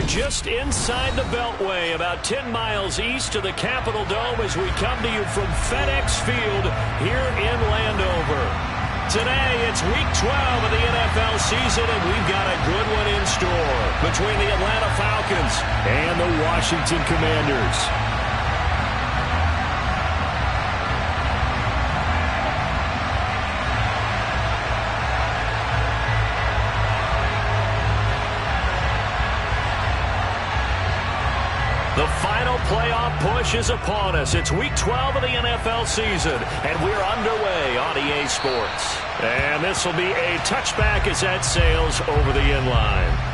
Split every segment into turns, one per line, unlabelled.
just inside the Beltway, about 10 miles east of the Capitol Dome as we come to you from FedEx Field here in Landover. Today, it's Week 12 of the NFL season, and we've got a good one in store between the Atlanta Falcons and the Washington Commanders. The final playoff push is upon us. It's Week 12 of the NFL season, and we're underway on EA Sports. And this will be a touchback as that sails over the end line.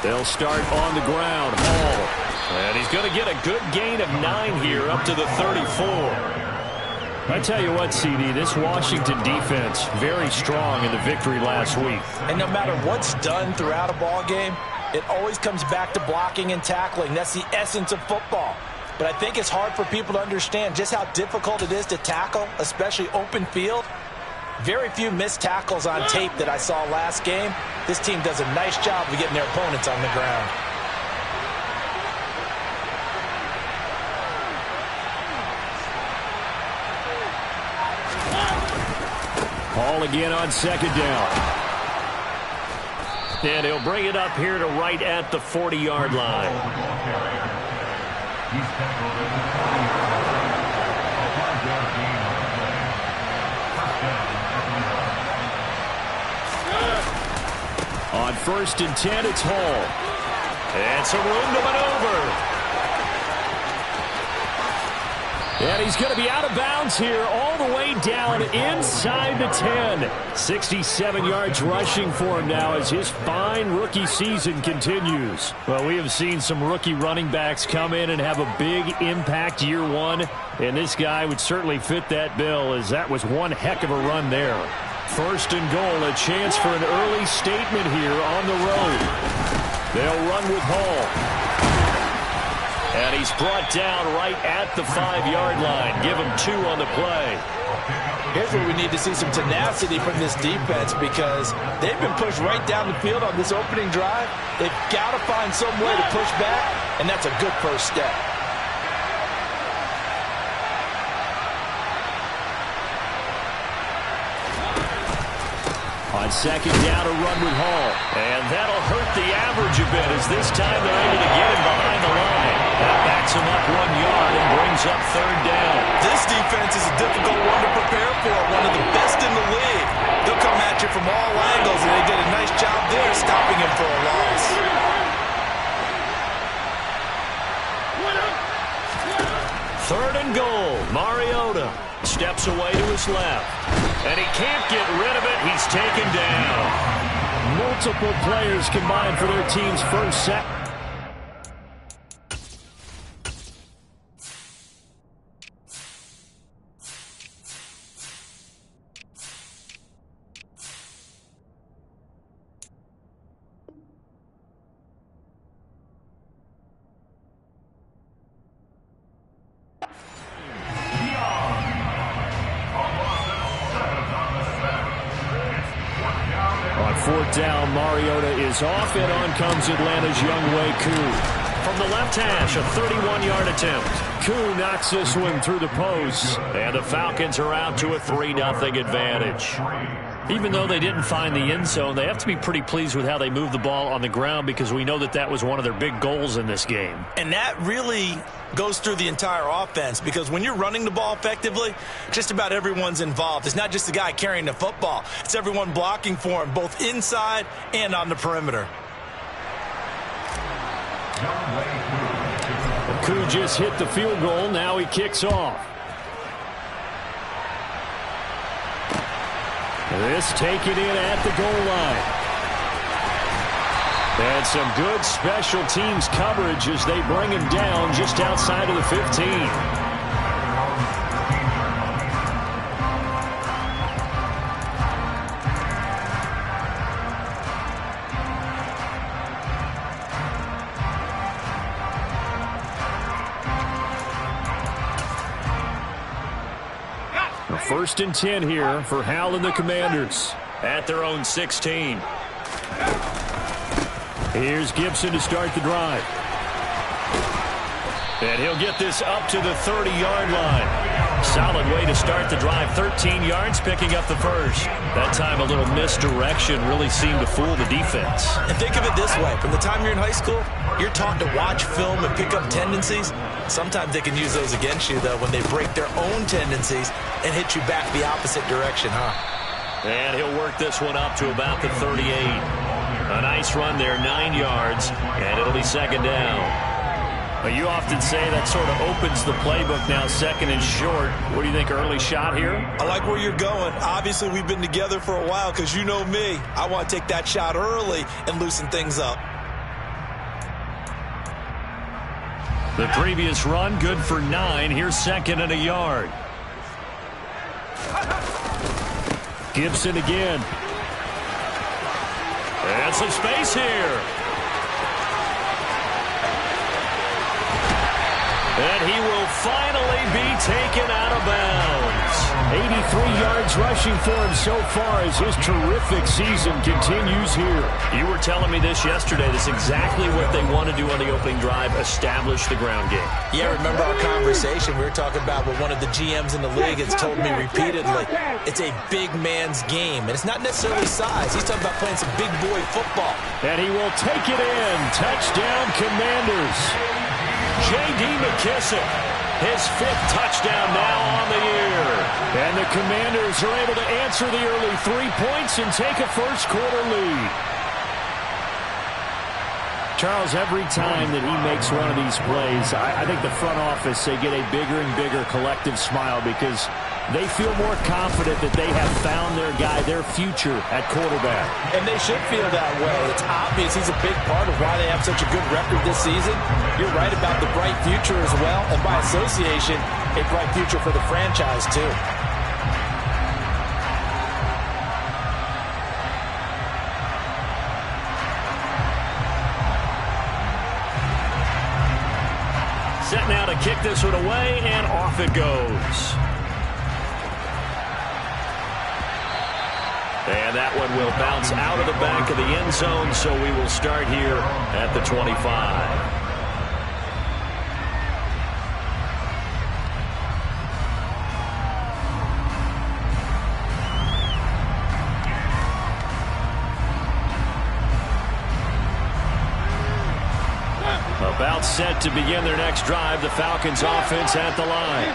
They'll start on the ground. Hall. And he's going to get a good gain of 9 here up to the 34. I tell you what, CD, this Washington defense, very strong in the victory last week.
And no matter what's done throughout a ball game, it always comes back to blocking and tackling. That's the essence of football. But I think it's hard for people to understand just how difficult it is to tackle, especially open field. Very few missed tackles on tape that I saw last game. This team does a nice job of getting their opponents on the ground.
Hall again on second down. And he'll bring it up here to right at the 40-yard line. On 1st and 10, it's Hall. And some room to maneuver. And he's going to be out of bounds here all the way down inside the 10. 67 yards rushing for him now as his fine rookie season continues. Well, we have seen some rookie running backs come in and have a big impact year one. And this guy would certainly fit that bill, as that was one heck of a run there. 1st and goal, a chance for an early statement here on the road. They'll run with Hall. And he's brought down right at the 5-yard line. Give him 2 on the play.
Here's where we need to see some tenacity from this defense, because they've been pushed right down the field on this opening drive. They've got to find some way to push back, and that's a good first step.
On second down, a run with Hall. And that'll hurt the average a bit, as this time they're able to get him behind the line. That backs him up 1 yard and brings up 3rd down.
This defense is a difficult one to prepare for, one of the best in the league. They'll come at you from all angles, and they did a nice job there stopping him for a loss.
3rd and goal. Mariota steps away to his left. And he can't get rid of it. He's taken down. Multiple players combined for their team's first sack. On 4th down, Mariota is off, and on comes Atlanta's Younghoe Koo. From the left hash, a 31-yard attempt. Koo knocks this one through the post, and the Falcons are out to a 3-0 advantage. Even though they didn't find the end zone, they have to be pretty pleased with how they moved the ball on the ground, because we know that that was one of their big goals in this game. And that really goes through the entire offense, because when you're running the ball effectively, just about everyone's involved. It's not just the guy carrying the football. It's everyone blocking for him, both inside and on the perimeter. Koo just hit the field goal. Now he kicks off. This taken in at the goal line. And some good special teams coverage as they bring him down just outside of the 15. First and 10 here for Hal and the Commanders at their own 16. Here's Gibson to start the drive. And he'll get this up to the 30-yard line. Solid way to start the drive. 13 yards, picking up the first. That time a little misdirection really seemed to fool the defense.
And think of it this way. From the time you're in high school, you're taught to watch film and pick up tendencies. Sometimes they can use those against you, though, when they break their own tendencies and hit you back the opposite direction, huh?
And he'll work this one up to about the 38. A nice run there, 9 yards, and it'll be second down. But you often say that sort of opens the playbook now, second and short. What do you think, early shot here?
I like where you're going. Obviously, we've been together for a while because you know me. I want to take that shot early and loosen things up.
The previous run, good for 9. Here's second and a yard. Gibson again. And some space here. And he will finally be taken out of bounds. 83 yards rushing for him so far as his terrific season continues here. You were telling me this yesterday. This is exactly what they want to do on the opening drive, establish the ground game.
Yeah, remember our conversation? We were talking about what one of the GMs in the league has told me repeatedly. It's a big man's game, and it's not necessarily size. He's talking about playing some big boy football.
And he will take it in. Touchdown, Commanders. J.D. McKissick, his 5th touchdown now on the year. And the Commanders are able to answer the early 3 points and take a first-quarter lead. Charles, every time that he makes one of these plays, I think the front office, they get a bigger and bigger collective smile because they feel more confident that they have found their guy, their future at quarterback.
And they should feel that way. It's obvious he's a big part of why they have such a good record this season. You're right about the bright future as well, and by association, a bright future for the franchise too.
Set now to kick this one away, and off it goes. And that one will bounce out of the back of the end zone, so we will start here at the 25. About set to begin their next drive, the Falcons offense at the line.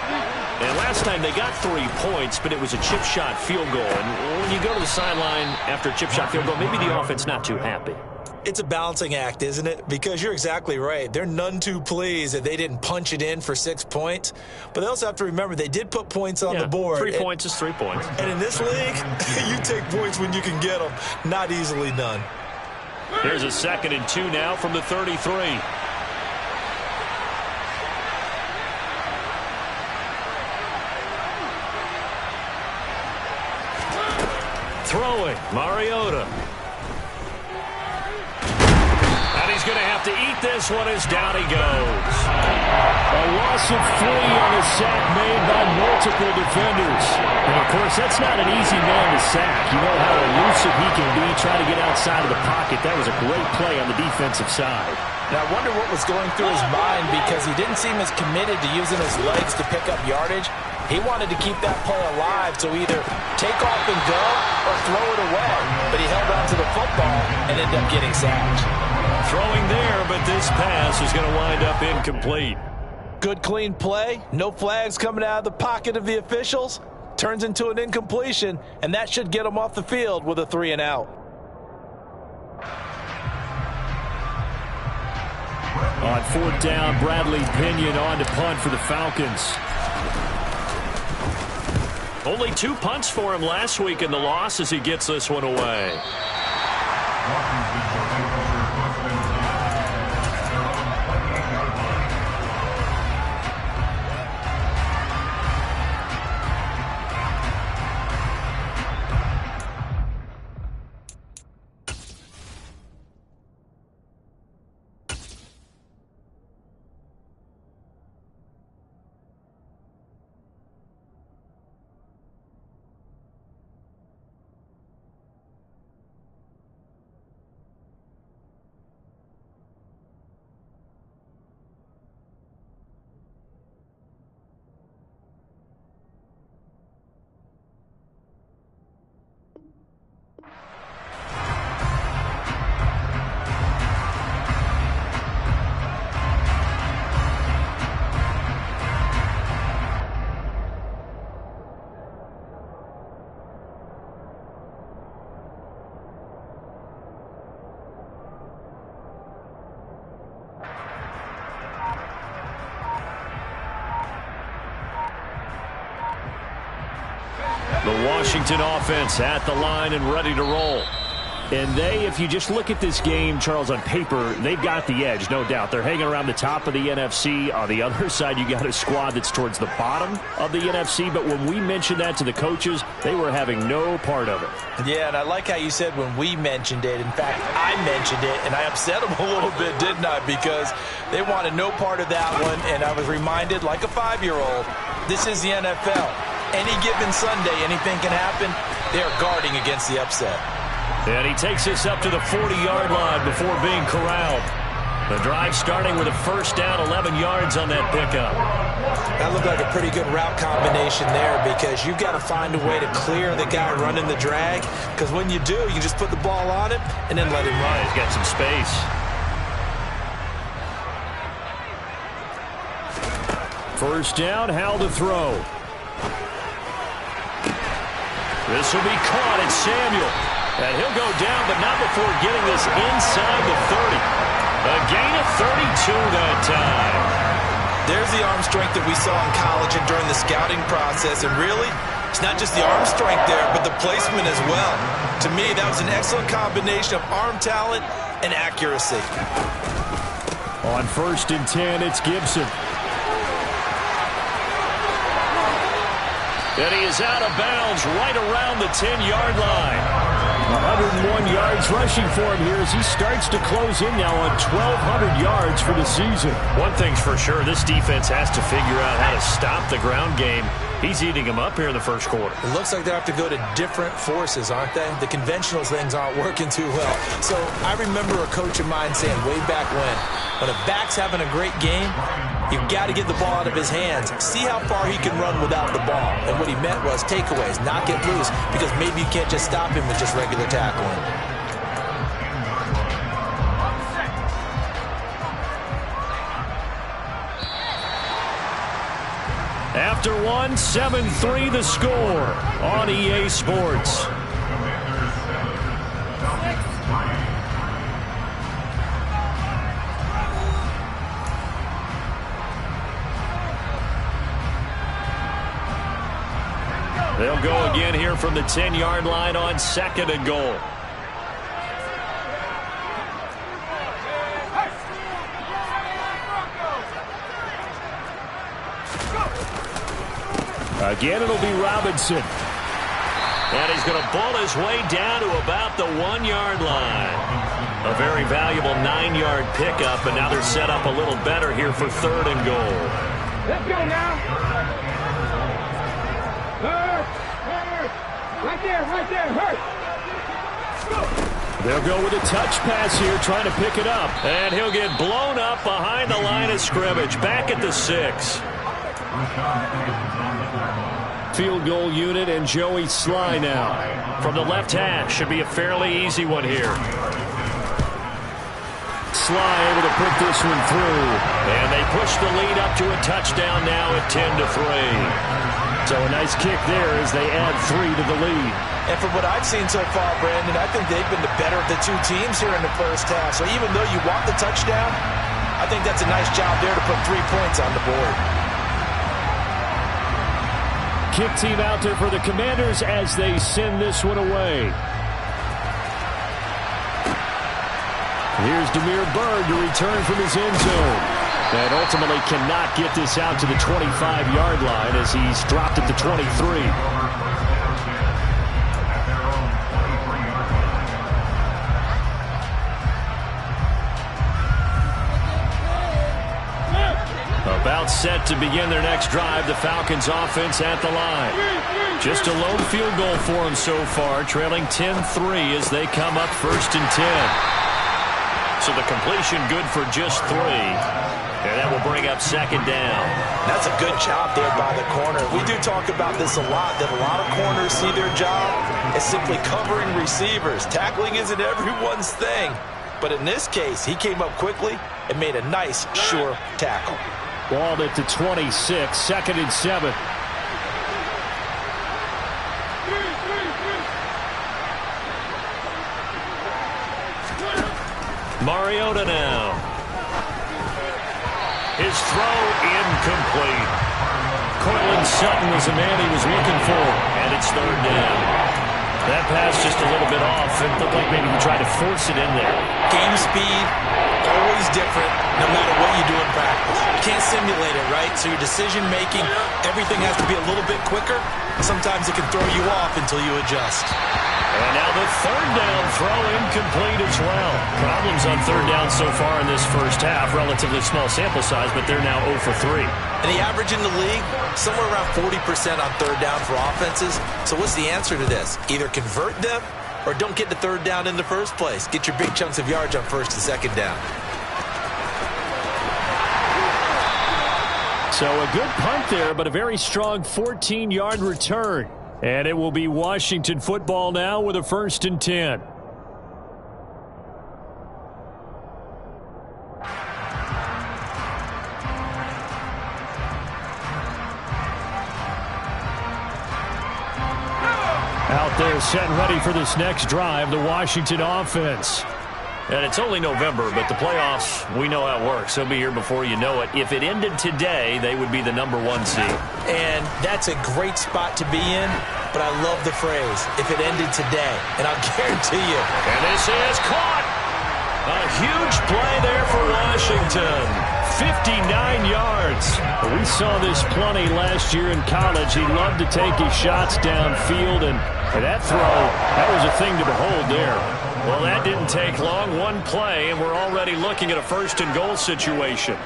And last time they got 3 points, but it was a chip shot field goal. And when you go to the sideline after a chip shot field goal, maybe the offense not too happy.
It's a balancing act, isn't it? Because you're exactly right. They're none too pleased that they didn't punch it in for 6 points. But they also have to remember they did put points on the board.
3 points is 3 points.
And in this league, you take points when you can get them. Not easily done.
Here's a 2nd and 2 now from the 33. Throwing, Mariota. And he's going to have to eat this one as down he goes. A loss of 3 on a sack made by multiple defenders. And, of course, that's not an easy man to sack. You know how elusive he can be, trying to get outside of the pocket. That was a great play on the defensive side.
Now, I wonder what was going through his mind because he didn't seem as committed to using his legs to pick up yardage. He wanted to keep that play alive to either take off and go or throw it away. But he held on to the football and ended up getting sacked.
Throwing there, but this pass is going to wind up incomplete.
Good, clean play. No flags coming out of the pocket of the officials. Turns into an incompletion, and that should get him off the field with a 3 and out.
On 4th down, Bradley Pinion on to punt for the Falcons. Only 2 punts for him last week in the loss as he gets this one away. The Washington offense at the line and ready to roll. And if you just look at this game, Charles, on paper, they've got the edge, no doubt. They're hanging around the top of the NFC. On the other side, you got a squad that's towards the bottom of the NFC. But when we mentioned that to the coaches, they were having no part of it.
Yeah, and I like how you said when we mentioned it. In fact, I mentioned it, and I upset them a little bit, didn't I? Because they wanted no part of that one, and I was reminded, like a 5-year-old, this is the NFL. Any given Sunday, anything can happen. They are guarding against the upset.
And he takes us up to the 40-yard line before being corralled. The drive starting with a first down, 11 yards on that pickup.
That looked like a pretty good route combination there because you've got to find a way to clear the guy running the drag. Because when you do, you just put the ball on him and then let him run.
He's got some space. First down, Howell to throw. This will be caught. It's Samuel. And he'll go down, but not before getting this inside the 30. A gain of 32 that time.
There's the arm strength that we saw in college and during the scouting process. And really, it's not just the arm strength there, but the placement as well. To me, that was an excellent combination of arm talent and accuracy.
On 1st and 10, it's Gibson. And he is out of bounds right around the 10-yard line. 101 yards rushing for him here as he starts to close in now on 1,200 yards for the season. One thing's for sure, this defense has to figure out how to stop the ground game. He's eating them up here in the first quarter.
It looks like they have to go to different forces, aren't they? The conventional things aren't working too well. So I remember a coach of mine saying way back when a back's having a great game, you've got to get the ball out of his hands. See how far he can run without the ball. And what he meant was takeaways, not get loose, because maybe you can't just stop him with just regular tackling.
After one, 7-3 the score on EA Sports. They'll go again here from the 10-yard line on 2nd and goal. Again, it'll be Robinson. And he's going to ball his way down to about the 1-yard line. A very valuable 9-yard pickup, and now they're set up a little better here for 3rd and goal.
Let's go now. Right there, hurt.
They'll go with a touch pass here, trying to pick it up. And he'll get blown up behind the line of scrimmage, back at the 6. Field goal unit and Joey Sly now. From the left hash, should be a fairly easy one here. Sly able to put this one through. And they push the lead up to a touchdown now at 10-3. So a nice kick there as they add 3 to the lead.
And from what I've seen so far, Brandon, I think they've been the better of the two teams here in the first half. So even though you want the touchdown, I think that's a nice job there to put 3 points on the board.
Kick team out there for the Commanders as they send this one away. Here's Damiere Byrd to return from his end zone. And ultimately cannot get this out to the 25-yard line as he's dropped at the 23. About set to begin their next drive, the Falcons offense at the line. Just a lone field goal for them so far, trailing 10-3 as they come up 1st and 10. So the completion good for just 3. And that will bring up 2nd down.
That's a good job there by the corner. We do talk about this a lot, that a lot of corners see their job as simply covering receivers. Tackling isn't everyone's thing. But in this case, he came up quickly and made a nice, sure tackle.
Ball at the 26, 2nd and 7. Mariota now. His throw incomplete. Cortland Sutton was the man he was looking for, and it's third down. That pass just a little bit off. It looked like maybe he tried to force it in there.
Game speed, always different, no matter what you do in practice. You can't simulate it, right? So your decision-making, everything has to be a little bit quicker. Sometimes it can throw you off until you adjust.
And now the third down throw incomplete as well. Problems on third down so far in this first half. Relatively small sample size, but they're now 0 for 3.
And the average in the league, somewhere around 40% on third down for offenses. So what's the answer to this? Either convert them or don't get to third down in the first place. Get your big chunks of yards on first and second down.
So a good punt there, but a very strong 14-yard return. And it will be Washington football now with a 1st and 10. Out there set and ready for this next drive, the Washington offense. And it's only November, but the playoffs, we know how it works. They'll be here before you know it. If it ended today, they would be the #1 seed.
And that's a great spot to be in, but I love the phrase, if it ended today. And I'll guarantee you.
And this is caught. A huge play there for Washington. 59 yards. We saw this plenty last year in college. He loved to take his shots downfield, and that throw, that was a thing to behold there. Well, that didn't take long. One play, and we're already looking at a 1st and goal situation.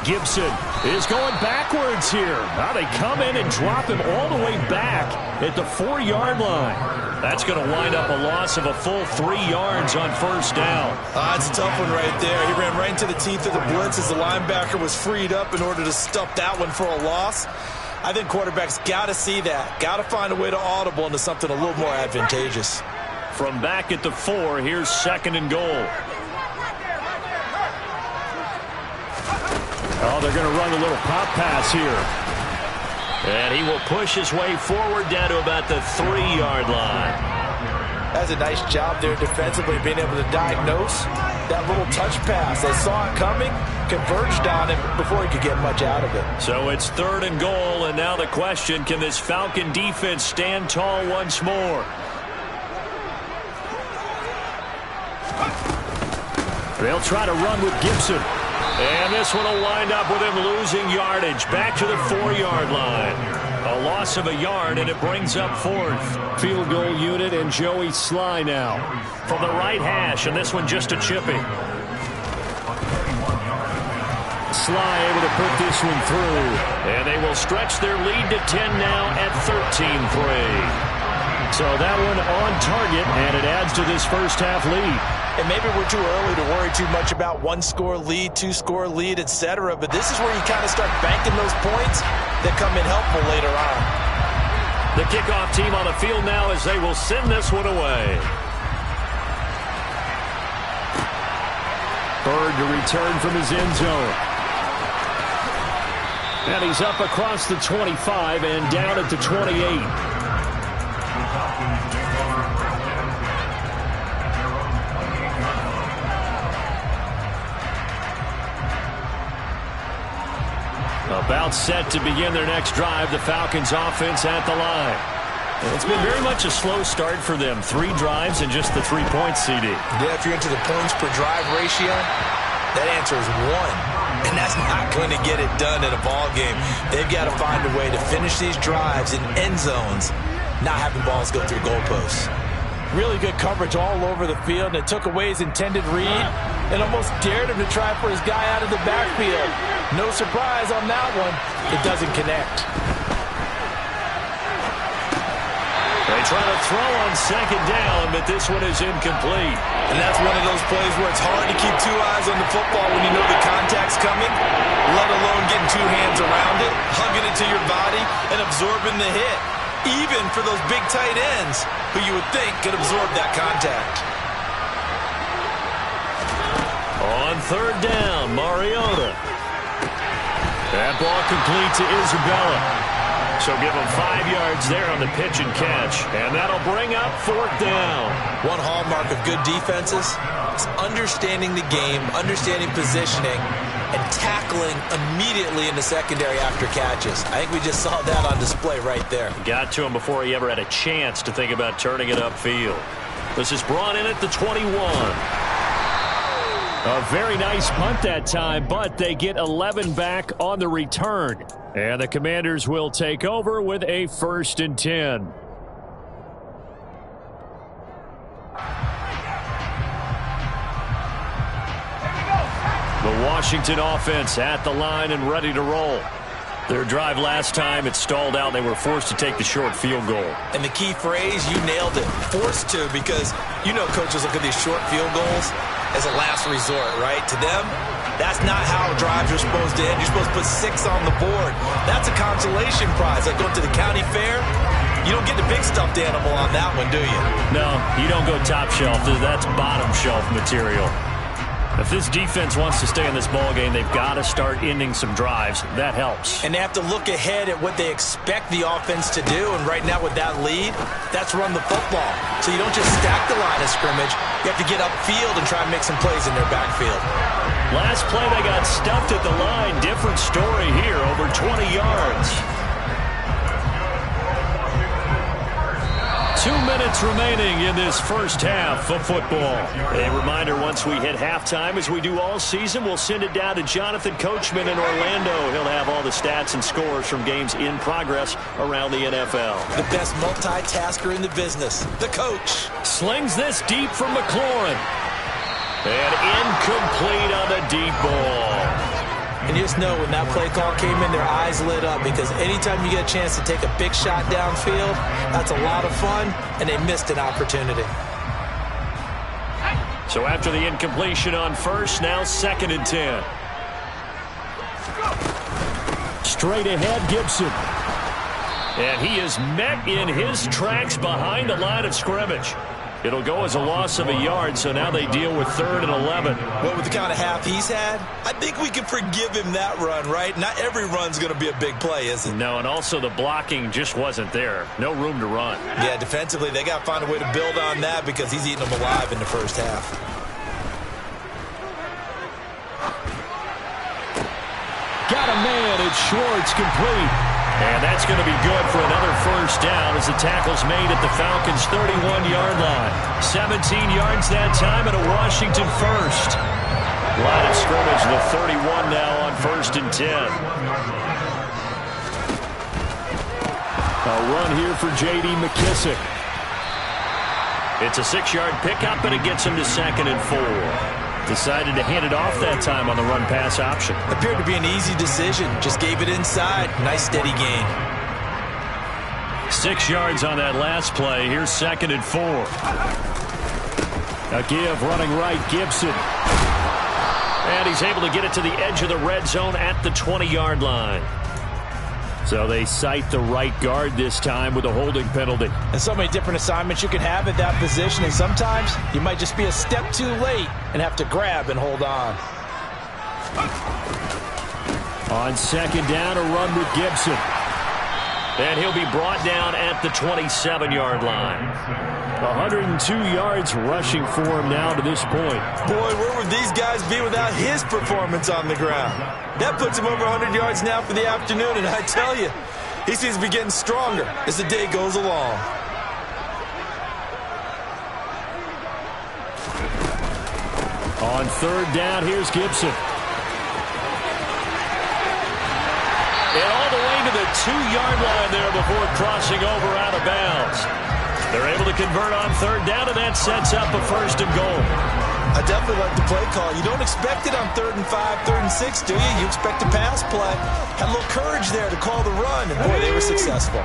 Gibson is going backwards here. Now they come in and drop him all the way back at the 4-yard line. That's going to wind up a loss of a full 3 yards on 1st down.
It's a tough one right there. He ran right into the teeth of the blitz as the linebacker was freed up in order to stuff that one for a loss. I think quarterbacks got to see that. Got to find a way to audible into something a little more advantageous.
From back at the 4, here's 2nd and goal. Oh, they're going to run a little pop pass here. And he will push his way forward down to about the 3-yard line.
That's a nice job there defensively, being able to diagnose that little touch pass. They saw it coming, converged on him before he could get much out of it.
So it's 3rd and goal, and now the question, can this Falcon defense stand tall once more? They'll try to run with Gibson. And this one will wind up with him losing yardage back to the 4-yard line. A loss of a yard, and it brings up 4th. Field goal unit and Joey Sly now. From the right hash, and this one just a chippy. Sly able to put this one through. And they will stretch their lead to 10 now at 13-3. So that one on target, and it adds to this first half lead.
And maybe we're too early to worry too much about 1-score lead, 2-score lead, etc. But this is where you kind of start banking those points that come in helpful later on.
The kickoff team on the field now as they will send this one away. Bird to return from his end zone. And he's up across the 25 and down at the 28. About set to begin their next drive, the Falcons offense at the line. It's been very much a slow start for them. 3 drives and just the 3 points, CD.
Yeah, if you're into the points per drive ratio, that answer is 1. And that's not going to get it done in a ball game. They've got to find a way to finish these drives in end zones, not having balls go through goalposts. Really good coverage all over the field, and it took away his intended read and almost dared him to try for his guy out of the backfield. No surprise on that one. It doesn't connect.
They try to throw on 2nd down, but this one is incomplete.
And that's one of those plays where it's hard to keep 2 eyes on the football when you know the contact's coming, let alone getting 2 hands around it, hugging it to your body, and absorbing the hit. Even for those big tight ends who you would think could absorb that contact.
On 3rd down, Mariota. That ball complete to Isabella. So give them 5 yards there on the pitch and catch. And that'll bring up 4th down.
One hallmark of good defenses is understanding the game, understanding positioning, and tackling immediately in the secondary after catches. I think we just saw that on display right there.
Got to him before he ever had a chance to think about turning it upfield. This is brought in at the 21. A very nice punt that time, but they get 11 back on the return. And the Commanders will take over with a 1st and 10. The Washington offense at the line and ready to roll. Their drive last time, it stalled out. They were forced to take the short field goal.
And the key phrase, you nailed it. Forced to, because you know coaches look at these short field goals as a last resort, right? To them, that's not how drives are supposed to end. You're supposed to put 6 on the board. That's a consolation prize. Like going to the county fair, you don't get the big stuffed animal on that one, do you?
No, you don't go top shelf. That's bottom shelf material. If this defense wants to stay in this ballgame, they've got to start ending some drives. That helps.
And they have to look ahead at what they expect the offense to do. And right now with that lead, that's run the football. So you don't just stack the line of scrimmage. You have to get upfield and try and make some plays in their backfield.
Last play, they got stuffed at the line. Different story here, over 20 yards. 2 minutes remaining in this first half of football. A reminder, once we hit halftime, as we do all season, we'll send it down to Jonathan Coachman in Orlando. He'll have all the stats and scores from games in progress around the NFL.
The best multitasker in the business, the coach.
Slings this deep from McLaurin. And incomplete on the deep ball.
And you just know when that play call came in, their eyes lit up, because anytime you get a chance to take a big shot downfield, that's a lot of fun, and they missed an opportunity.
So after the incompletion on first, now 2nd and 10. Straight ahead, Gibson. And he is met in his tracks behind the line of scrimmage. It'll go as a loss of a yard, so now they deal with 3rd and 11.
Well, with the kind of half he's had, I think we can forgive him that run, right? Not every run's going to be a big play, is it?
No, and also the blocking just wasn't there. No room to run.
Yeah, defensively, they got to find a way to build on that because he's eating them alive in the first half.
Got a man, it's Schwartz, complete. And that's going to be good for another first down as the tackle's made at the Falcons' 31-yard line. 17 yards that time and a Washington first. Line of scrimmage, the 31 now on 1st and 10. A run here for J.D. McKissick. It's a 6-yard pickup, and it gets him to 2nd and 4. Decided to hand it off that time on the run-pass option.
Appeared to be an easy decision. Just gave it inside. Nice steady gain.
6 yards on that last play. Here's 2nd and 4. A give running right, Gibson. And he's able to get it to the edge of the red zone at the 20-yard line. So they cite the right guard this time with a holding penalty.
And so many different assignments you can have at that position, and sometimes you might just be a step too late and have to grab and hold on.
On 2nd down, a run with Gibson. And he'll be brought down at the 27-yard line. 102 yards rushing for him now to this point.
Boy, where would these guys be without his performance on the ground? That puts him over 100 yards now for the afternoon, and I tell you, he seems to be getting stronger as the day goes along.
On 3rd down, here's Gibson. And all the way to the 2-yard line there before crossing over out of bounds. They're able to convert on 3rd down, and that sets up a 1st and goal.
I definitely like the play call. You don't expect it on 3rd and 5, 3rd and 6, do you? You expect a pass play. Had a little courage there to call the run, and boy, they were successful.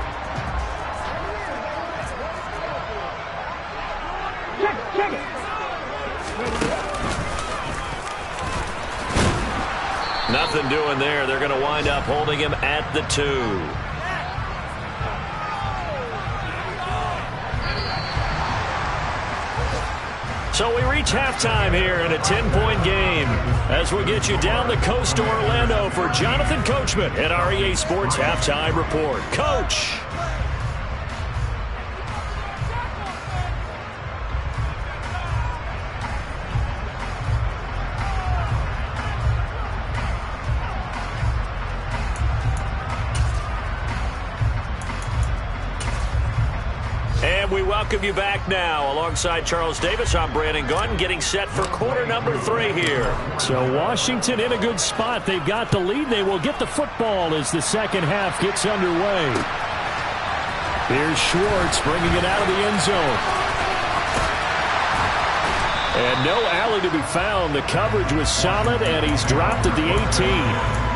Check it.
Nothing doing there. They're going to wind up holding him at the 2. So we reach halftime here in a 10-point game as we get you down the coast to Orlando for Jonathan Coachman at our EA Sports Halftime Report. Coach. And we welcome you back now. Alongside Charles Davis, I'm Brandon Gunn, getting set for quarter number 3 here. So Washington in a good spot. They've got the lead. They will get the football as the second half gets underway. Here's Schwartz bringing it out of the end zone. And no alley to be found. The coverage was solid, and he's dropped at the 18.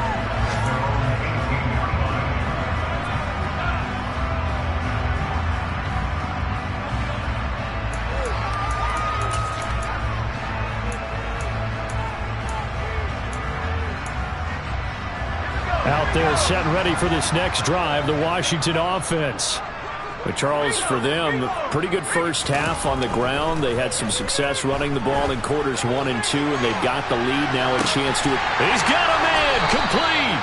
Out there set and ready for this next drive, the Washington offense. But Charles, for them, pretty good first half on the ground. They had some success running the ball in quarters 1 and 2, and they've got the lead now, a chance to... He's got a man, complete!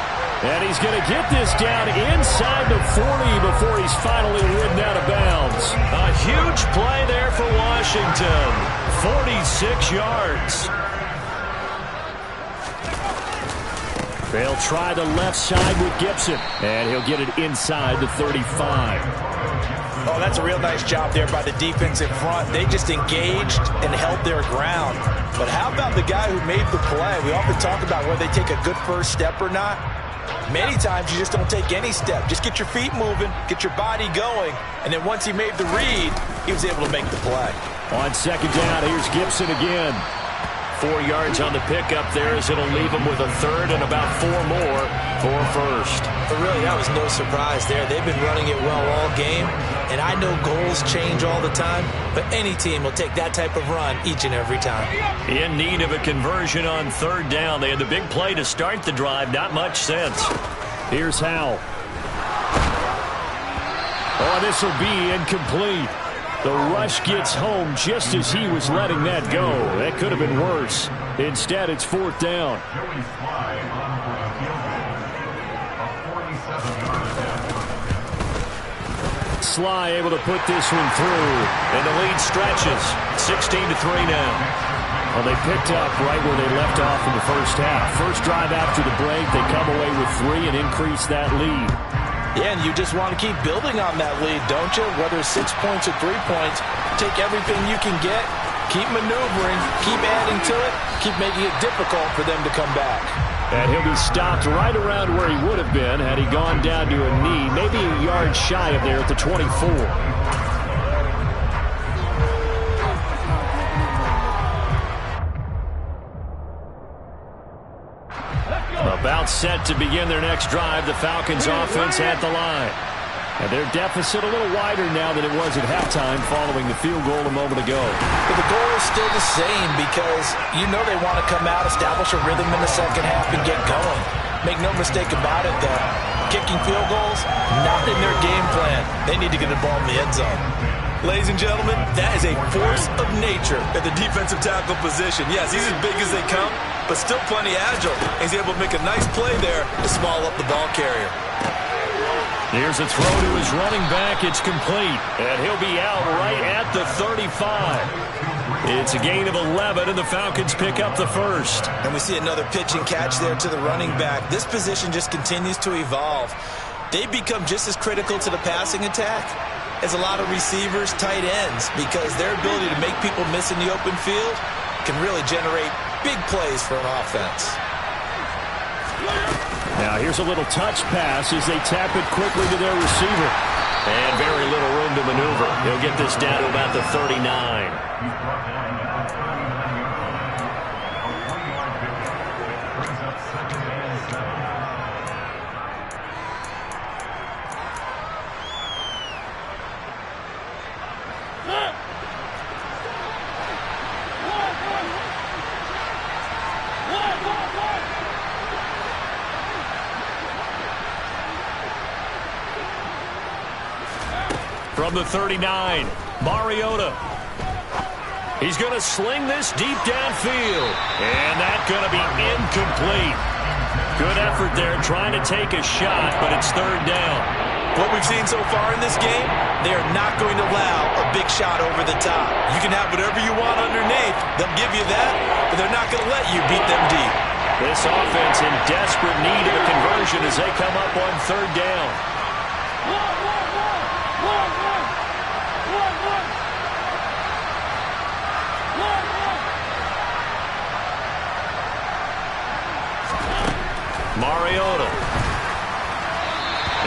And he's going to get this down inside the 40 before he's finally ridden out of bounds. A huge play there for Washington. 46 yards. They'll try the left side with Gibson, and he'll get it inside the 35.
Oh, that's a real nice job there by the defensive front. They just engaged and held their ground. But how about the guy who made the play? We often talk about whether they take a good first step or not. Many times you just don't take any step. Just get your feet moving, get your body going, and then once he made the read, he was able to make the play.
On second down, here's Gibson again. 4 yards on the pickup there as it'll leave him with a third and about 4 more for first.
But really, that was no surprise there. They've been running it well all game, and I know goals change all the time, but any team will take that type of run each and every time.
In need of a conversion on third down. They had the big play to start the drive. Not much sense. Here's Howell. Oh, this will be incomplete. The rush gets home just as he was letting that go. That could have been worse. Instead, it's fourth down. Sly able to put this one through, and the lead stretches. 16-3 now. Well, they picked up right where they left off in the first half. First drive after the break, they come away with 3 and increase that lead.
Yeah, and you just want to keep building on that lead, don't you? Whether it's 6 points or 3 points, take everything you can get, keep maneuvering, keep adding to it, keep making it difficult for them to come back.
And he'll be stopped right around where he would have been had he gone down to a knee, maybe a yard shy of there at the 24. About set to begin their next drive, the Falcons offense at the line. And their deficit a little wider now than it was at halftime following the field goal a moment ago.
But the goal is still the same because you know they want to come out, establish a rhythm in the second half, and get going. Make no mistake about it, though. Kicking field goals, not in their game plan. They need to get the ball in the end zone. Ladies and gentlemen, that is a force of nature at the defensive tackle position. Yes, he's as big as they come, but still plenty agile. He's able to make a nice play there to small up the ball carrier.
Here's a throw to his running back. It's complete, and he'll be out right at the 35. It's a gain of 11, and the Falcons pick up the first.
And we see another pitch and catch there to the running back. This position just continues to evolve. They become just as critical to the passing attack as a lot of receivers, tight ends, because their ability to make people miss in the open field can really generate big plays for an offense.
Now here's a little touch pass as they tap it quickly to their receiver. And very little room to maneuver. He'll get this down to about the 39. From the 39, Mariota. He's going to sling this deep downfield. And that's going to be incomplete. Good effort there trying to take a shot, but it's third down.
What we've seen so far in this game, they are not going to allow a big shot over the top. You can have whatever you want underneath. They'll give you that, but they're not going to let you beat them deep.
This offense in desperate need of a conversion as they come up on third down. Mariota.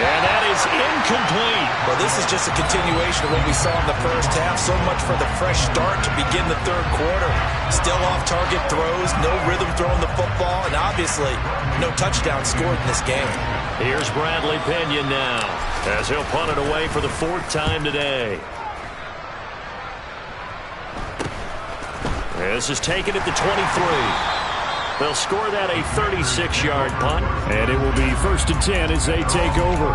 And that is incomplete.
Well, this is just a continuation of what we saw in the first half. So much for the fresh start to begin the third quarter. Still off-target throws, no rhythm throwing the football, and obviously no touchdown scored in this game.
Here's Bradley Pinion now as he'll punt it away for the fourth time today. This is taken at the 23. They'll score that a 36-yard punt, and it will be 1st and 10 as they take over.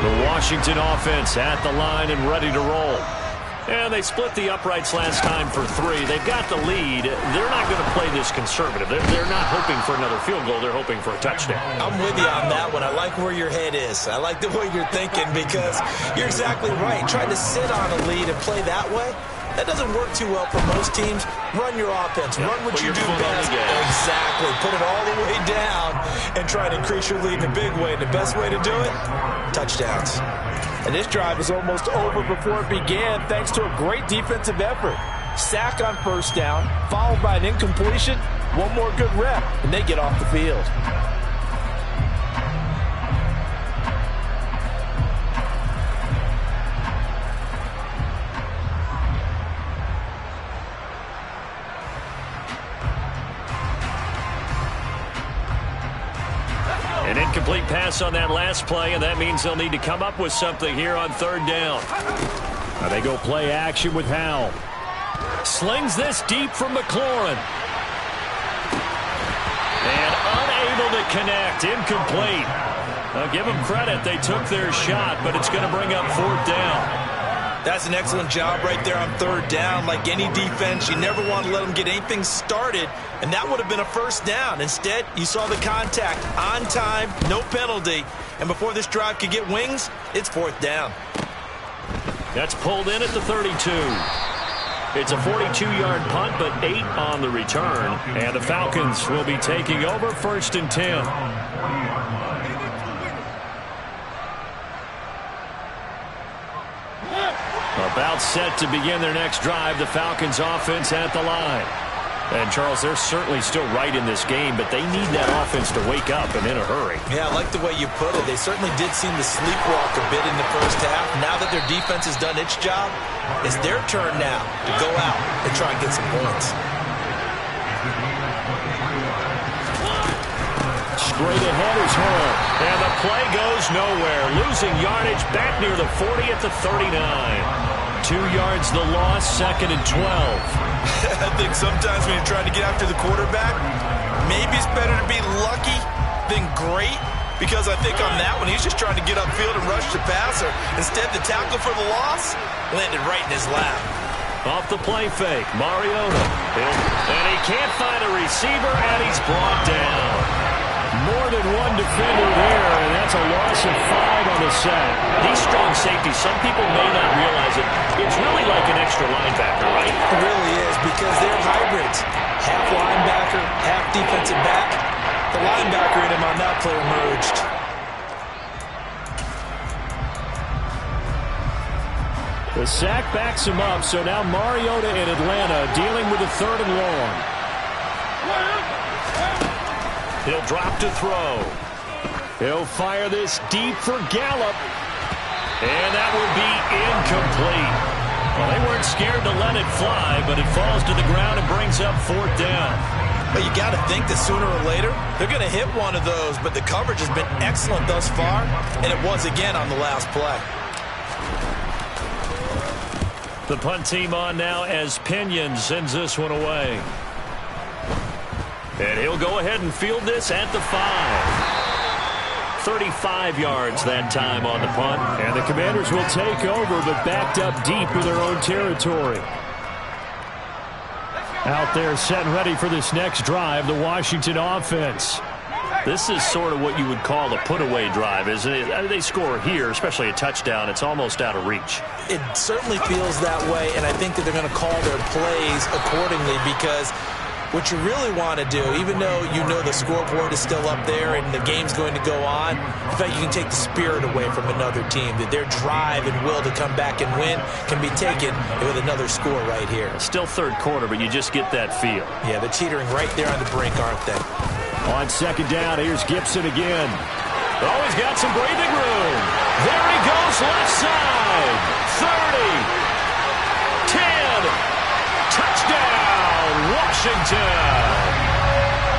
The Washington offense at the line and ready to roll. And they split the uprights last time for 3. They've got the lead. They're not going to play this conservative. They're not hoping for another field goal. They're hoping for a touchdown.
I'm with you on that one. I like where your head is. I like the way you're thinking because you're exactly right. Trying to sit on a lead and play that way, that doesn't work too well for most teams. Run your offense. Run what you do best. Exactly. Put it all the way down and try to increase your lead in a big way. And the best way to do it, touchdowns. And this drive is almost over before it began thanks to a great defensive effort. Sack on first down, followed by an incompletion. One more good rep, and they get off the field.
An incomplete pass on that last play, and that means they'll need to come up with something here on third down. Now they go play action with Howell. Slings this deep from McLaurin. And unable to connect. Incomplete. Now give them credit. They took their shot, but it's going to bring up fourth down.
That's an excellent job right there on third down. Like any defense, you never want to let them get anything started, and that would have been a first down. Instead, you saw the contact on time, no penalty, and before this drive could get wings, it's fourth down.
That's pulled in at the 32. It's a 42-yard punt, but 8 on the return, and the Falcons will be taking over 1st and 10. About set to begin their next drive, the Falcons offense at the line. And, Charles, they're certainly still right in this game, but they need that offense to wake up and in a hurry.
Yeah, I like the way you put it. They certainly did seem to sleepwalk a bit in the first half. Now that their defense has done its job, it's their turn now to go out and try and get some points.
Straight ahead is Hall. And the play goes nowhere. Losing yardage back near the 40 at the 39. 2 yards the loss, 2nd and 12.
I think sometimes when you're trying to get after the quarterback, maybe it's better to be lucky than great, because I think on that one, he's just trying to get upfield and rush the passer. Instead, the tackle for the loss landed right in his lap.
Off the play fake, Mariota. And he can't find a receiver, and he's brought down. More than one defender there, and that's a loss of 5 on the sack. These strong safeties, some people may not realize it. It's really like an extra linebacker, right?
It really is, because they're hybrids. Half linebacker, half defensive back. The linebacker in him on that play emerged.
The sack backs him up, so now Mariota in Atlanta dealing with a 3rd and long. He'll drop to throw. He'll fire this deep for Gallup. And that would be incomplete. Well, they weren't scared to let it fly, but it falls to the ground and brings up 4th down.
But you got to think that sooner or later, they're going to hit one of those, but the coverage has been excellent thus far, and it was again on the last play.
The punt team on now as Pinion sends this one away. And he'll go ahead and field this at the 5. 35 yards that time on the punt. And the Commanders will take over, but backed up deep in their own territory. Out there set and ready for this next drive, the Washington offense. This is sort of what you would call a put-away drive, isn't it? They score here, especially a touchdown. It's almost out of reach.
It certainly feels that way, and I think that they're going to call their plays accordingly because what you really want to do, even though you know the scoreboard is still up there and the game's going to go on, in fact, you can take the spirit away from another team. That their drive and will to come back and win can be taken with another score right here.
Still third quarter, but you just get that feel.
Yeah, they're teetering right there on the brink, aren't they?
On second down, here's Gibson again. Oh, he's got some breathing room. There he goes, left side. 30. 10. Touchdown, Washington.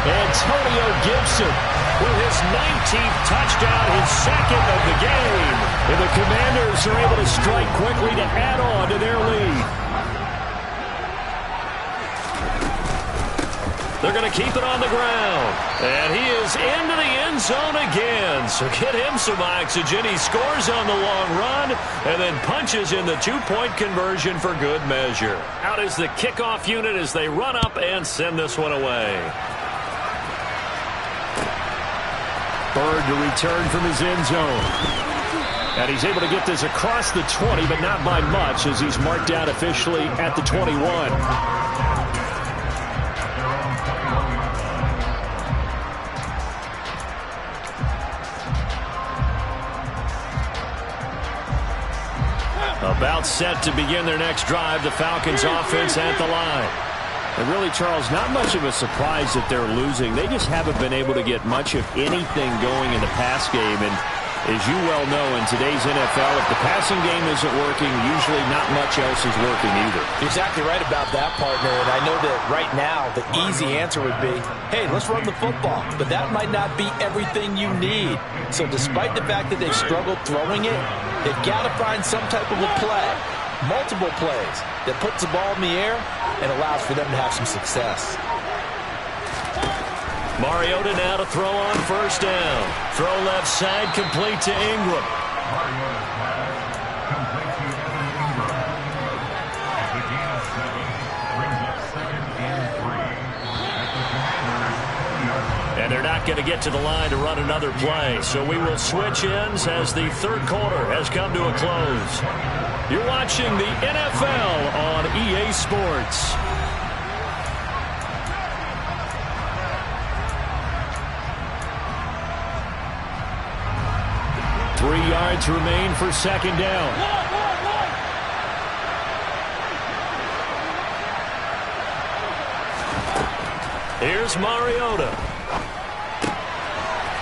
Antonio Gibson with his 19th touchdown, his second of the game. And the Commanders are able to strike quickly to add on to their lead. They're going to keep it on the ground. And he is into the end zone again. So get him some oxygen. He scores on the long run and then punches in the two-point conversion for good measure. Out is the kickoff unit as they run up and send this one away. Bird to return from his end zone. And he's able to get this across the 20, but not by much as he's marked out officially at the 21. About set to begin their next drive, the Falcons offense at the line. And really, Charles, not much of a surprise that they're losing. They just haven't been able to get much of anything going in the pass game. And as you well know, in today's NFL, if the passing game isn't working, usually not much else is working either.
You're exactly right about that, partner. And I know that right now the easy answer would be, hey, let's run the football. But that might not be everything you need. So despite the fact that they've struggled throwing it, they've got to find some type of a play, multiple plays, that puts the ball in the air and allows for them to have some success.
Mariota now to throw on first down. Throw left side, complete to Ingram. And they're not going to get to the line to run another play. So we will switch ends as the third quarter has come to a close. You're watching the NFL on EA Sports. Three yards remain for second down. Here's Mariota.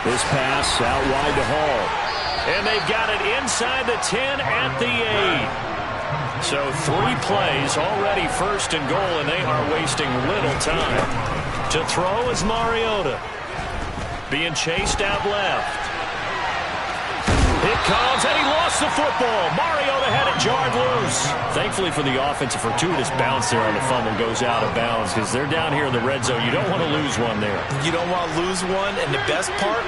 This pass out wide to Hall. And they've got it inside the 10 at the 8. So 3 plays already first and goal, and they are wasting little time. To throw is Mariota. Being chased out left. It comes, and he lost the football. Mariota had it jarred loose. Thankfully for the offense, a fortuitous bounce there on the fumble goes out of bounds because they're down here in the red zone. You don't want to lose one there.
You don't want to lose one, and the best part,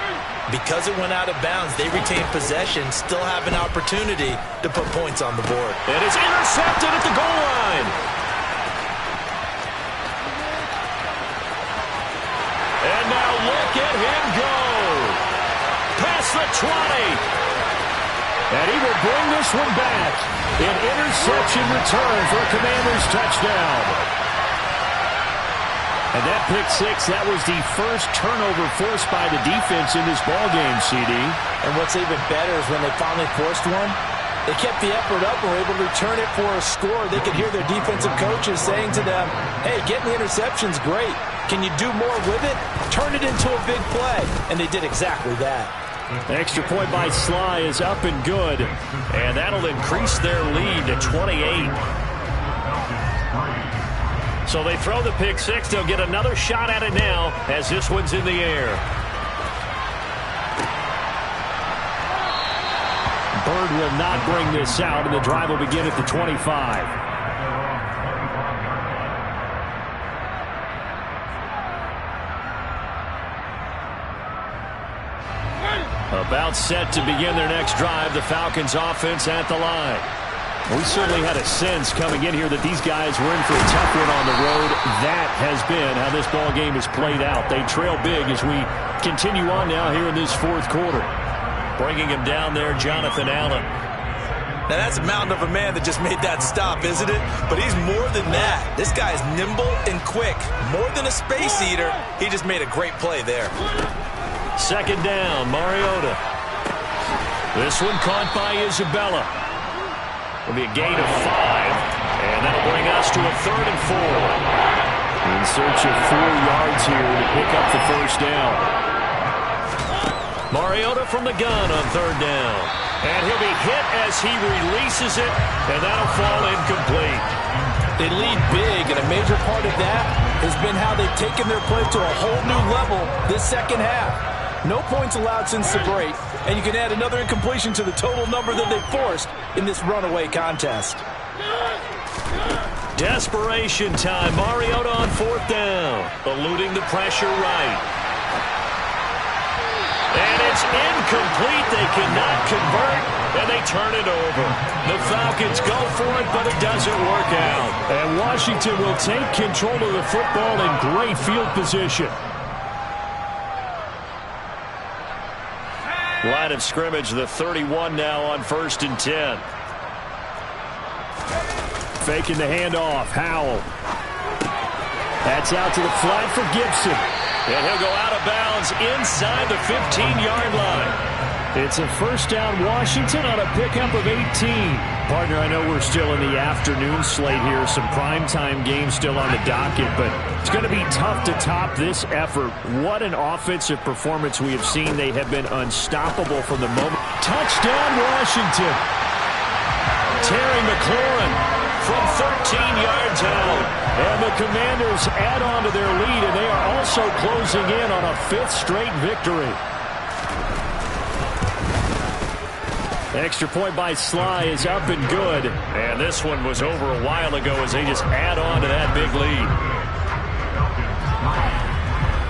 because it went out of bounds, they retain possession, still have an opportunity to put points on the board.
It is intercepted at the goal line. And now look at him go. Past the 20. And he will bring this one back. An interception return for a Commanders touchdown. And that pick six, that was the first turnover forced by the defense in this ballgame, CD.
And what's even better is when they finally forced one, they kept the effort up and were able to return it for a score. They could hear their defensive coaches saying to them, hey, getting the interception's great. Can you do more with it? Turn it into a big play. And they did exactly that.
The extra point by Sly is up and good. And that'll increase their lead to 28. So they throw the pick six. They'll get another shot at it now as this one's in the air. Bird will not bring this out, and the drive will begin at the 25. About set to begin their next drive, the Falcons offense at the line. We certainly had a sense coming in here that these guys were in for a tough one on the road. That has been how this ball game has played out. They trail big as we continue on now here in this fourth quarter. Bringing him down there, Jonathan Allen.
Now that's a mountain of a man that just made that stop, isn't it? But he's more than that. This guy is nimble and quick. More than a space eater, he just made a great play there.
Second down, Mariota. This one caught by Isabella. It'll be a gain of 5, and that'll bring us to a 3rd and 4. In search of 4 yards here to pick up the first down. Mariota from the gun on 3rd down. And he'll be hit as he releases it, and that'll fall incomplete.
They lead big, and a major part of that has been how they've taken their play to a whole new level this second half. No points allowed since the break, and you can add another incompletion to the total number that they forced in this runaway contest.
Desperation time. Mariota on 4th down. Eluding the pressure right. And it's incomplete. They cannot convert, and they turn it over. The Falcons go for it, but it doesn't work out. And Washington will take control of the football in great field position. Line of scrimmage, the 31 now on 1st and 10. Faking the handoff, Howell. That's out to the flat for Gibson. And he'll go out of bounds inside the 15-yard line. It's a first down, Washington, on a pickup of 18. Partner, I know we're still in the afternoon slate here. Some primetime games still on the docket, but it's going to be tough to top this effort. What an offensive performance we have seen. They have been unstoppable from the moment. Touchdown, Washington. Terry McLaurin from 13 yards out. And the Commanders add on to their lead, and they are also closing in on a 5th straight victory. Extra point by Sly is up and good. And this one was over a while ago as they just add on to that big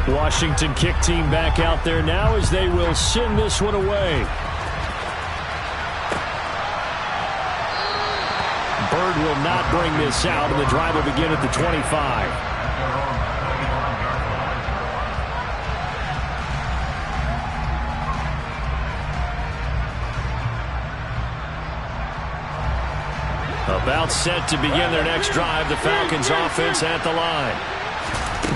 lead. Washington kick team back out there now as they will send this one away. Bird will not bring this out, and the drive will begin at the 25. About set to begin their next drive, the Falcons offense at the line.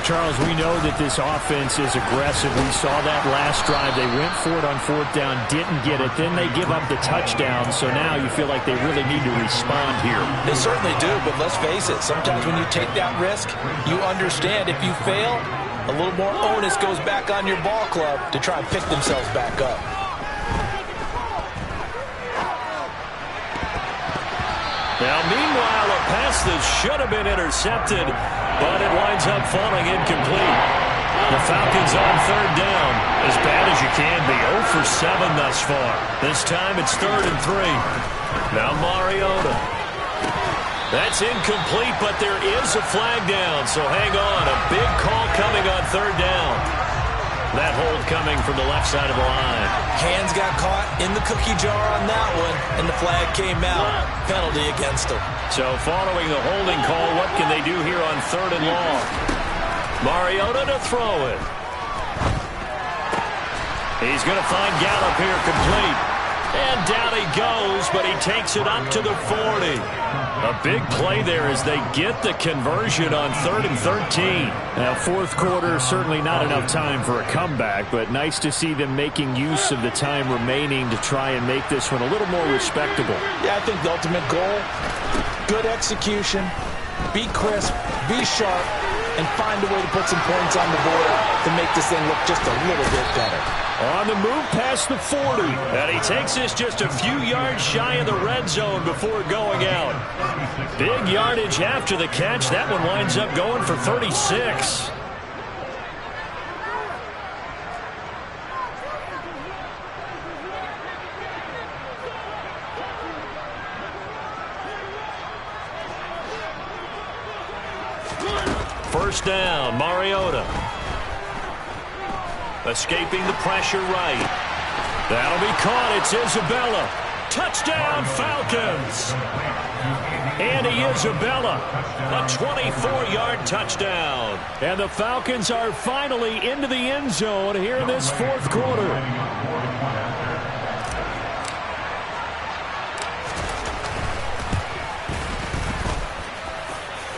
Charles, we know that this offense is aggressive. We saw that last drive. They went for it on 4th down, didn't get it. Then they give up the touchdown, so now you feel like they really need to respond here.
They certainly do, but let's face it. Sometimes when you take that risk, you understand if you fail, a little more onus goes back on your ball club to try and pick themselves back up.
Now, meanwhile, a pass that should have been intercepted, but it winds up falling incomplete. The Falcons on 3rd down. As bad as you can be. 0 for 7 thus far. This time it's 3rd and 3. Now Mariota. That's incomplete, but there is a flag down, so hang on. A big call coming on 3rd down. That hold coming from the left side of the line.
Hands got caught in the cookie jar on that one, and the flag came out. Penalty against him.
So following the holding call, what can they do here on 3rd and long? Mariota to throw it. He's going to find Gallup here complete. And down he goes, but he takes it up to the 40. A big play there as they get the conversion on 3rd and 13. Now, 4th quarter, certainly not enough time for a comeback, but nice to see them making use of the time remaining to try and make this one a little more respectable.
Yeah, I think the ultimate goal, good execution, be crisp, be sharp, and find a way to put some points on the board to make this thing look just a little bit better.
On the move past the 40. And he takes this just a few yards shy of the red zone before going out. Big yardage after the catch. That one winds up going for 36. First down, Mariota. Escaping the pressure right. That'll be caught. It's Isabella. Touchdown, Falcons. Andy Isabella, a 24-yard touchdown. And the Falcons are finally into the end zone here in this fourth quarter.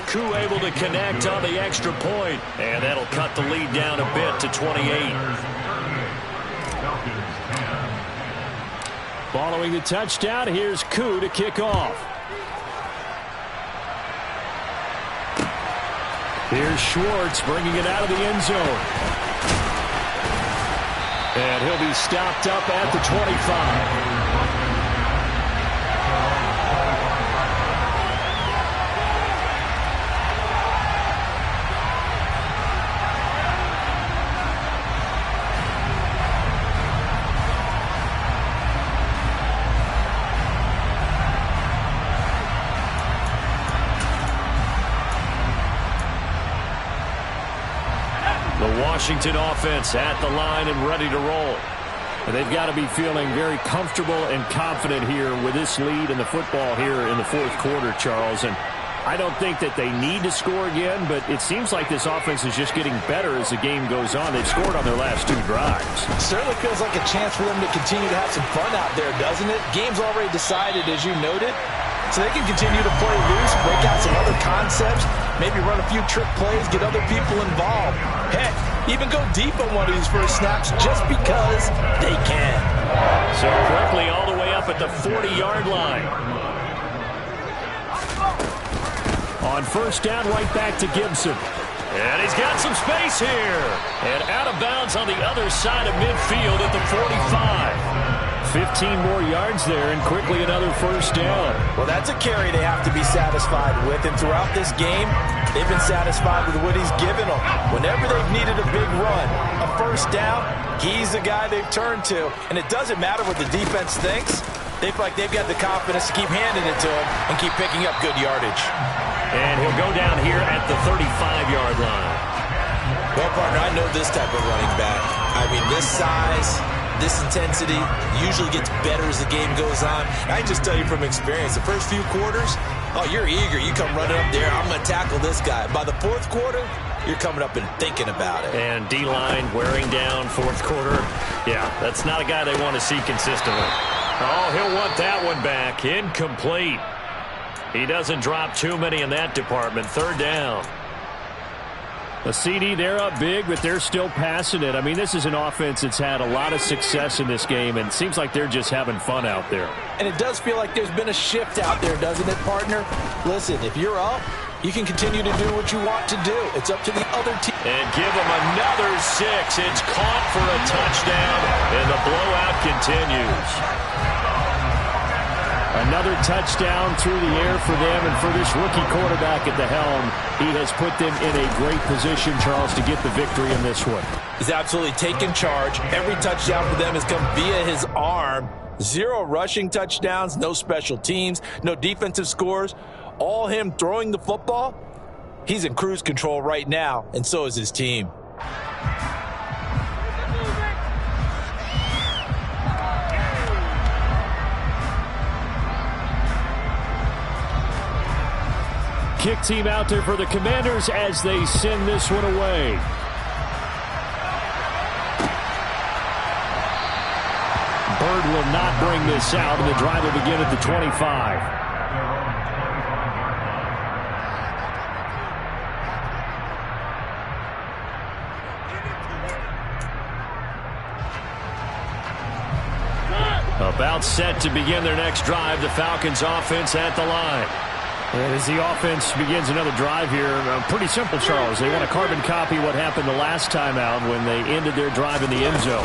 Koo able to connect on the extra point, and that'll cut the lead down a bit to 28. Following the touchdown, here's Koo to kick off. Here's Schwartz bringing it out of the end zone. And he'll be stopped up at the 25. Washington offense at the line and ready to roll. And they've got to be feeling very comfortable and confident here with this lead in the football here in the fourth quarter, Charles. And I don't think that they need to score again, but it seems like this offense is just getting better as the game goes on. They've scored on their last two drives.
Certainly feels like a chance for them to continue to have some fun out there, doesn't it? Game's already decided, as you noted. So they can continue to play loose, break out some other concepts, maybe run a few trick plays, get other people involved. Heck, even go deep on one of these first snaps just because they can.
So quickly all the way up at the 40-yard line. On first down, right back to Gibson. And he's got some space here. And out of bounds on the other side of midfield at the 45. 15 more yards there, and quickly another first down.
Well, that's a carry they have to be satisfied with, and throughout this game, they've been satisfied with what he's given them. Whenever they've needed a big run, a first down, he's the guy they've turned to. And it doesn't matter what the defense thinks. They feel like they've got the confidence to keep handing it to him and keep picking up good yardage.
And he'll go down here at the 35-yard line.
Well, partner, I know this type of running back. I mean, this size, this intensity usually gets better as the game goes on. I can just tell you from experience, the first few quarters, oh, you're eager. You come running up there, I'm going to tackle this guy. By the fourth quarter, you're coming up and thinking about it.
And D-line wearing down fourth quarter. Yeah, that's not a guy they want to see consistently. Oh, he'll want that one back. Incomplete. He doesn't drop too many in that department. Third down. A CD, they're up big, but they're still passing it. I mean, this is an offense that's had a lot of success in this game, and it seems like they're just having fun out there.
And it does feel like there's been a shift out there, doesn't it, partner? Listen, if you're up, you can continue to do what you want to do. It's up to the other team.
And give them another 6. It's caught for a touchdown, and the blowout continues. Another touchdown through the air for them, and for this rookie quarterback at the helm, he has put them in a great position, Charles, to get the victory in this one.
He's absolutely taken charge. Every touchdown for them has come via his arm. 0 rushing touchdowns, no special teams, no defensive scores. All him throwing the football. He's in cruise control right now, and so is his team.
Kick team out there for the Commanders as they send this one away. Bird will not bring this out, and the drive will begin at the 25. About set to begin their next drive, the Falcons offense at the line. And as the offense begins another drive here, pretty simple, Charles. They want to carbon copy what happened the last time out when they ended their drive in the end zone.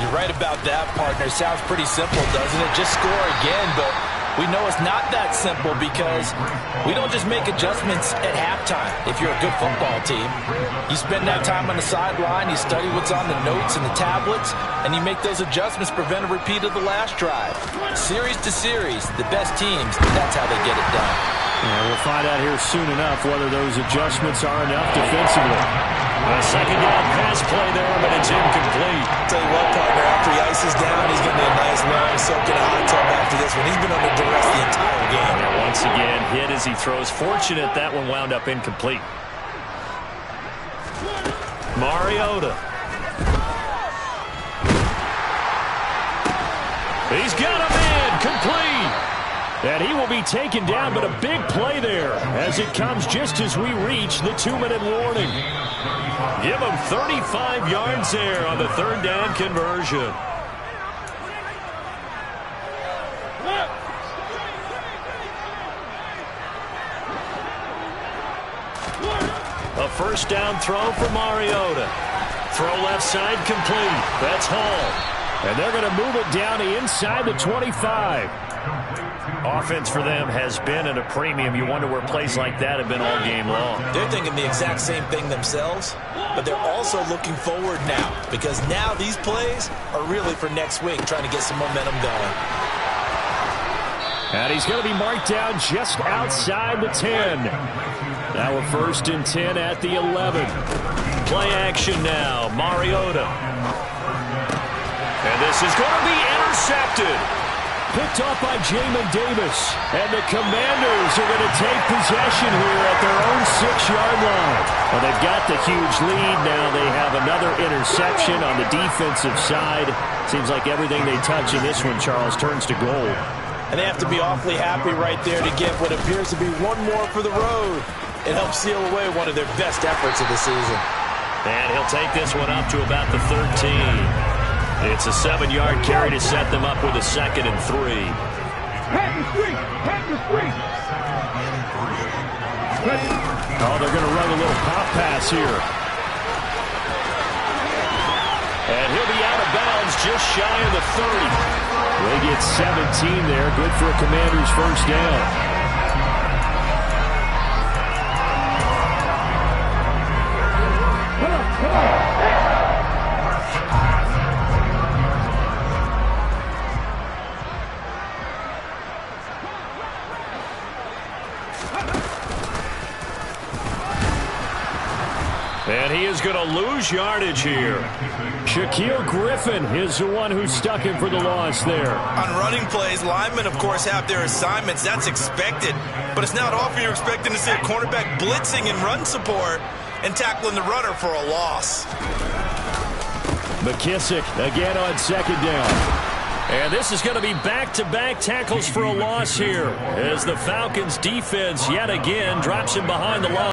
You're right about that, partner. Sounds pretty simple, doesn't it? Just score again, but we know it's not that simple because we don't just make adjustments at halftime. If you're a good football team, you spend that time on the sideline, you study what's on the notes and the tablets, and you make those adjustments, prevent a repeat of the last drive. Series to series, the best teams, that's how they get it done.
Yeah, we'll find out here soon enough whether those adjustments are enough defensively. A second down pass play there, but it's incomplete.
Tell you what, partner, after he ices down, he's going to need a nice long soak in a hot tub after this one. He's been under duress the entire game.
And once again, hit as he throws. Fortunate that one wound up incomplete. Mariota. He's got him in, complete. And he will be taken down, but a big play there as it comes just as we reach the 2-minute warning. Give him 35 yards there on the third down conversion. A first down throw for Mariota. Throw left side complete. That's Hall. And they're going to move it down inside the 25. Offense for them has been at a premium. You wonder where plays like that have been all game long.
They're thinking the exact same thing themselves, but they're also looking forward now because now these plays are really for next week, trying to get some momentum going.
And he's going to be marked down just outside the 10. Now a 1st and 10 at the 11. Play action now. Mariota. And this is going to be intercepted. Picked off by Jamin Davis. And the Commanders are going to take possession here at their own 6-yard line. Well, they've got the huge lead. Now they have another interception on the defensive side. Seems like everything they touch in this one, Charles, turns to gold.
And they have to be awfully happy right there to get what appears to be one more for the road. It helps seal away one of their best efforts of the season.
And he'll take this one up to about the 13. It's a 7-yard carry to set them up with a 2nd and 3.
Head the street! Head the street!
Oh, they're going to run a little pop pass here. And he'll be out of bounds just shy of the 30. They get 17 there. Good for a Commanders first down. And he is going to lose yardage here. Shaquille Griffin is the one who stuck him for the loss there.
On running plays, linemen, of course, have their assignments. That's expected. But it's not often you're expecting to see a cornerback blitzing in run support and tackling the runner for a loss.
McKissick again on 2nd down. And this is going to be back-to-back tackles for a loss here as the Falcons defense yet again drops him behind the line.